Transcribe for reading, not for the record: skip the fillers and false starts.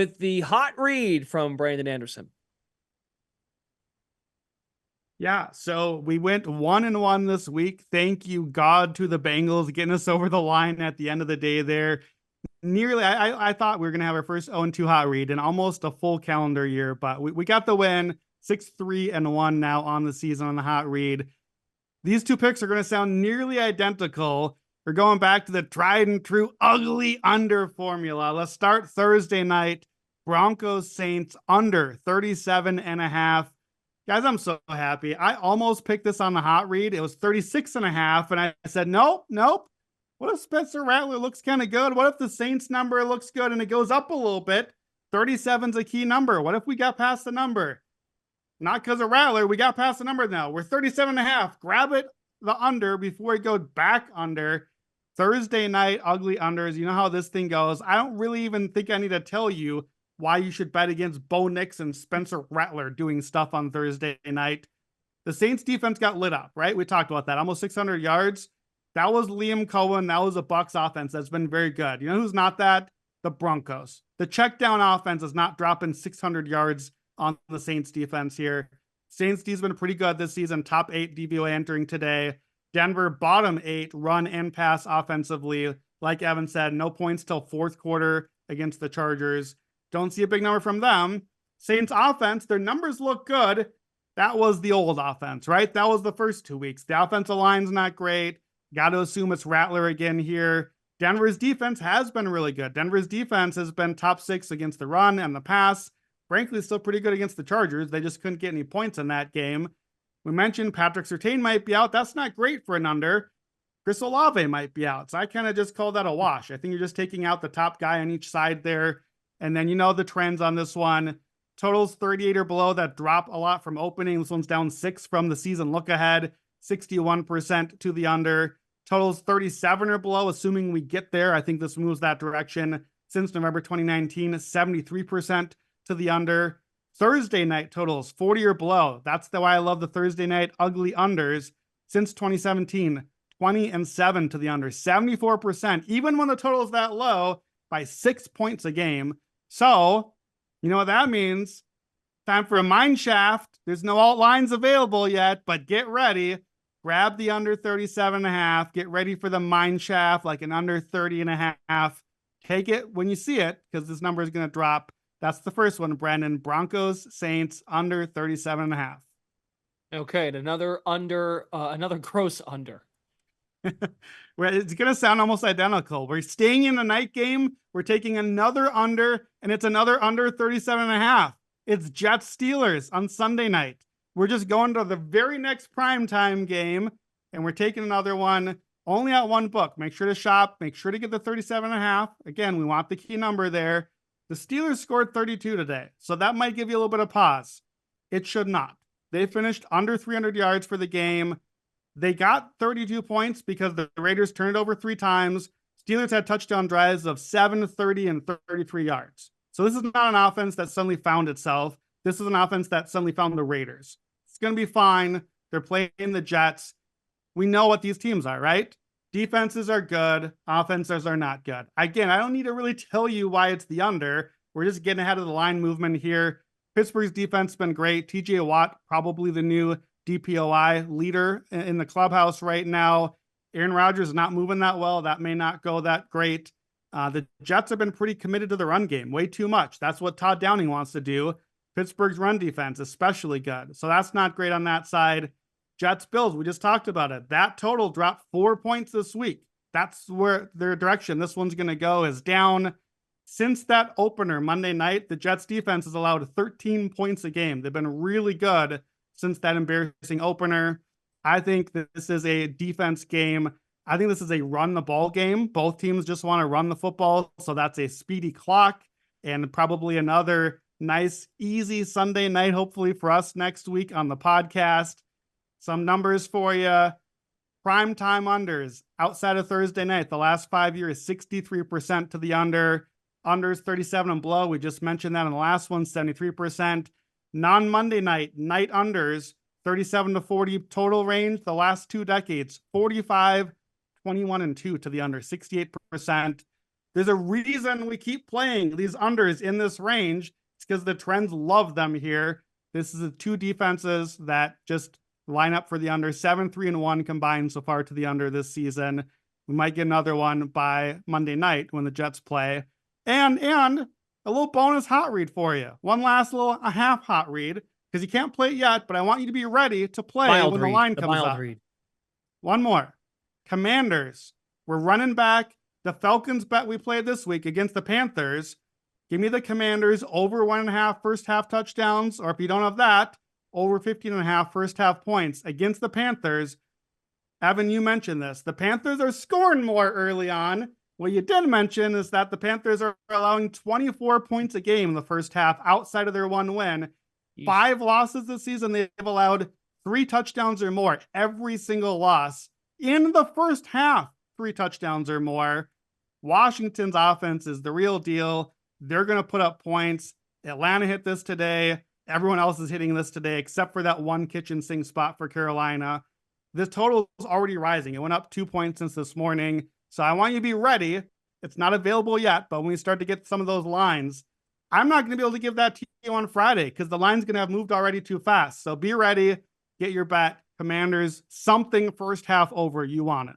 with the hot read from Brandon Anderson. Yeah, so we went 1-1 this week. Thank you, God, to the Bengals getting us over the line at the end of the day there. Nearly, I thought we were going to have our first 0-2 hot read in almost a full calendar year, but we got the win. 6-3-1 now on the season on the hot read. These two picks are going to sound nearly identical. We're going back to the tried and true ugly under formula. Let's start Thursday night. Broncos Saints under 37.5. Guys, I'm so happy. I almost picked this on the hot read. It was 36.5. And I said, nope. What if Spencer Rattler looks kind of good? What if the Saints number looks good and it goes up a little bit? 37's a key number. What if we got past the number? Not because of Rattler. We got past the number now. We're 37.5. Grab it, the under, before it goes back under. Thursday night, ugly unders. You know how this thing goes. I don't really even think I need to tell you why you should bet against Bo Nix and Spencer Rattler doing stuff on Thursday night. The Saints defense got lit up, right? We talked about that. Almost 600 yards. That was Liam Cohen. That was a Bucs offense that's been very good. You know who's not that? The Broncos. The check down offense is not dropping 600 yards on the Saints defense here. Saints D's been pretty good this season. Top 8 DVOA entering today. Denver bottom 8 run and pass offensively. Like Evan said, no points till fourth quarter against the Chargers. Don't see a big number from them. Saints offense, their numbers look good. That was the old offense, right? That was the first 2 weeks. The offensive line's not great. Got to assume it's Rattler again here. Denver's defense has been really good. Denver's defense has been top 6 against the run and the pass. Frankly, still pretty good against the Chargers. They just couldn't get any points in that game. We mentioned Patrick Surtain might be out. That's not great for an under. Chris Olave might be out. So I kind of just call that a wash. I think you're just taking out the top guy on each side there. And then you know the trends on this one. Totals 38 or below that drop a lot from opening. This one's down 6 from the season look ahead. 61% to the under. Totals 37 or below, assuming we get there. I think this moves that direction. Since November 2019, 73% to the under. Thursday night totals 40 or below. That's the why I love the Thursday night ugly unders. Since 2017, 20-7 to the under. 74%, even when the total is that low, by 6 points a game. So, you know what that means? Time for a mine shaft. There's no alt lines available yet, but get ready. Grab the under 37.5. Get ready for the mine shaft, like an under 30.5. Take it when you see it, because this number is going to drop. That's the first one, Brandon. Broncos, Saints, under 37.5. Okay, and another under, another gross under. Well, it's going to sound almost identical. We're staying in the night game. We're taking another under, and it's another under 37.5. It's Jets Steelers on Sunday night. We're just going to the very next primetime game, and we're taking another one only at one book. Make sure to shop. Make sure to get the 37.5. Again, we want the key number there. The Steelers scored 32 today, so that might give you a little bit of pause. It should not. They finished under 300 yards for the game. They got 32 points because the Raiders turned it over 3 times. Steelers had touchdown drives of 7, 30, and 33 yards. So this is not an offense that suddenly found itself. This is an offense that suddenly found the Raiders. It's going to be fine. They're playing the Jets. We know what these teams are, right? Defenses are good. Offenses are not good. Again, I don't need to really tell you why it's the under. We're just getting ahead of the line movement here. Pittsburgh's defense has been great. TJ Watt, probably the new DPOI leader in the clubhouse right now. Aaron Rodgers is not moving that well. That may not go that great. The Jets have been pretty committed to the run game, way too much. That's what Todd Downing wants to do. Pittsburgh's run defense, especially good. So that's not great on that side. Jets Bills, we just talked about it. That total dropped 4 points this week. That's where their direction this one's going to go is down. Since that opener Monday night, the Jets defense has allowed 13 points a game. They've been really good since that embarrassing opener. I think this is a defense game. I think this is a run the ball game. Both teams just want to run the football. So that's a speedy clock and probably another nice, easy Sunday night, hopefully for us next week on the podcast. Some numbers for you. Prime time unders outside of Thursday night. The last 5 years, 63% to the under. Unders 37 and below. We just mentioned that in the last one, 73%. Non-Monday night unders, 37 to 40 total range. The last 2 decades, 45, 21, and 2 to the under, 68%. There's a reason we keep playing these unders in this range. It's because the trends love them here. This is the two defenses that just line up for the under. 7-3-1 combined so far to the under this season. We might get another one by Monday night when the Jets play. And a little bonus hot read for you. One last a half hot read, because you can't play it yet, but I want you to be ready to play Mild when read, the line the comes mild up. read. One more. Commanders. We're running back the Falcons bet we played this week against the Panthers. Give me the Commanders over 1.5 first half touchdowns, or if you don't have that, over 15.5 first half points against the Panthers. Evan, you mentioned this. The Panthers are scoring more early on. What you did mention is that the Panthers are allowing 24 points a game in the first half outside of their one win. Yeesh. 5 losses this season. They've allowed 3 touchdowns or more every single loss. In the first half, 3 touchdowns or more. Washington's offense is the real deal. They're going to put up points. Atlanta hit this today. Everyone else is hitting this today, except for that one kitchen sink spot for Carolina. This total is already rising. It went up 2 points since this morning. So I want you to be ready. It's not available yet, but when we start to get some of those lines, I'm not going to be able to give that to you on Friday because the line's going to have moved already too fast. So be ready. Get your bet. Commanders, something first half over. You want it.